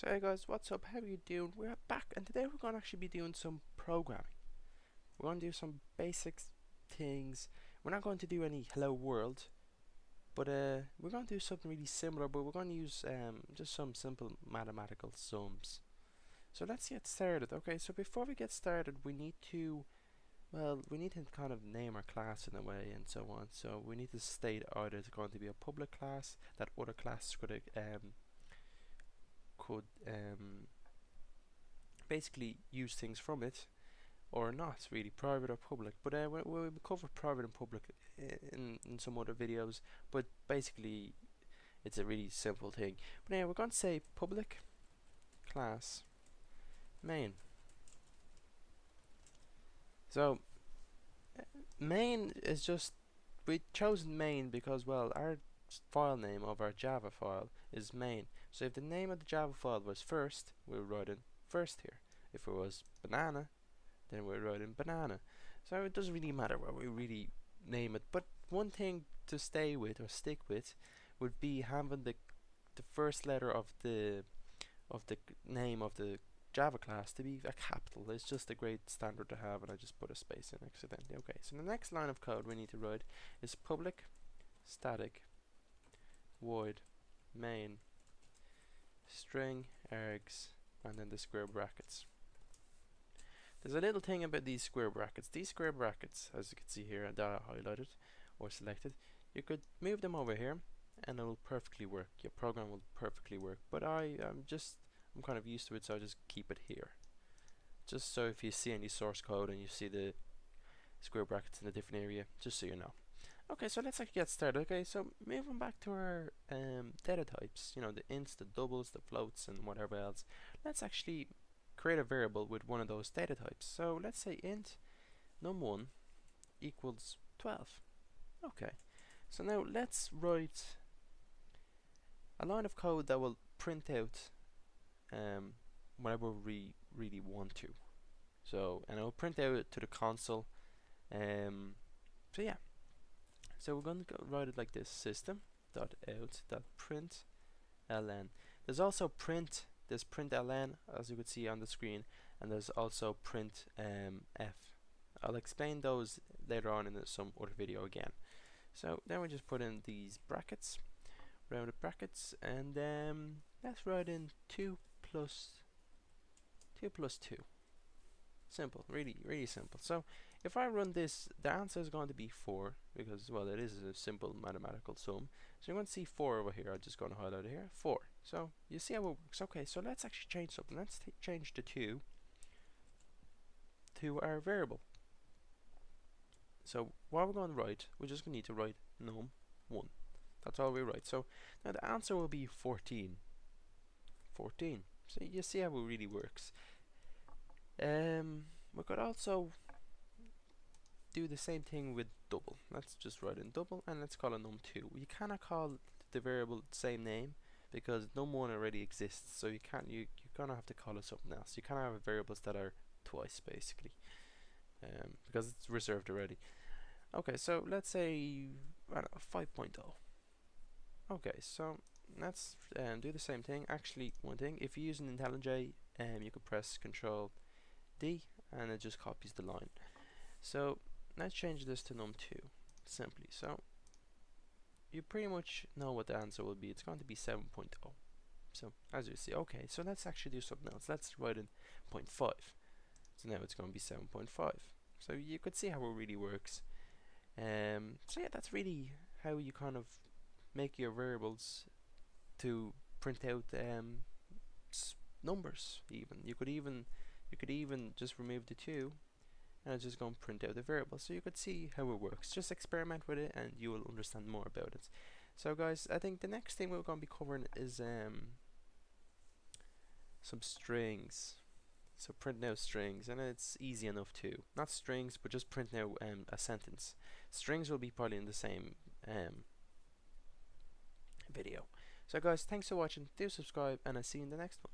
So hey guys, what's up? How are you doing? We're back, and today we're going to actually be doing some programming. We're going to do some basic things. We're not going to do any hello world, but we're going to do something really similar, but we're going to use just some simple mathematical sums. So let's get started. Okay, so before we get started, we need to kind of name our class in a way and so on. So we need to state either it's going to be a public class that other classes could basically use things from it, or not really, private or public. But we'll cover private and public in some other videos, but basically it's a really simple thing. But anyway, we're going to say public class main. So main is just, we chosen main because, well, our file name of our Java file is main. So if the name of the Java file was first, we'll write in first here. If it was banana, then we'll write in banana. So it doesn't really matter what we really name it. But one thing to stay with or stick with would be having the first letter of the name of the Java class to be a capital. It's just a great standard to have, and I just put a space in accidentally. Okay, so the next line of code we need to write is public static void main string args and then the square brackets. There's a little thing about these square brackets. These square brackets, as you can see here, that are highlighted or selected, you could move them over here and it will perfectly work. Your program will perfectly work. But I'm kind of used to it, so I just keep it here. Just so if you see any source code and you see the square brackets in a different area, just so you know. Okay, so let's actually get started. Okay, so moving back to our data types, you know, the ints, the doubles, the floats, and whatever else. Let's actually create a variable with one of those data types. So let's say int num1 equals 12. Okay, so now let's write a line of code that will print out whatever we really want to. So, and it will print out to the console. So yeah, so we're going to write it like this: system.out.println. There's also print. There's println, as you could see on the screen, and there's also printf. I'll explain those later on in some other video again. So then we just put in these brackets, rounded brackets, and let's write in 2 plus 2. Simple, really simple. So if I run this, the answer is going to be 4 because, well, it is a simple mathematical sum. So you're going to see 4 over here. I'm just going to highlight it here, 4. So you see how it works. Okay, so let's actually change something. Let's change the 2 to our variable. So what we're going to write, we're just going to need to write num1. That's all we write. So now the answer will be 14. 14. So you see how it really works. We could also do the same thing with double. Let's just write in double and let's call it num2. You cannot call the variable the same name because num1 already exists, so you're gonna have to call it something else. You can't have variables that are twice basically, because it's reserved already. Okay, so let's say, I don't know, 5.0. Okay, so let's do the same thing. Actually, one thing, if you use an IntelliJ, you could press Control D and it just copies the line. So let's change this to num2 simply. So you pretty much know what the answer will be. It's going to be 7.0. So as you see, okay, so let's actually do something else. Let's write in 0.5. So now it's going to be 7.5. So you could see how it really works. So yeah, that's really how you kind of make your variables to print out numbers. You could even just remove the 2 and it's just going to print out the variable. So you could see how it works. Just experiment with it and you will understand more about it. So guys, I think the next thing we're going to be covering is some strings. So print out strings, and it's easy enough too. Not strings, but just print out a sentence. Strings will be probably in the same video. So guys, thanks for watching. Do subscribe and I'll see you in the next one.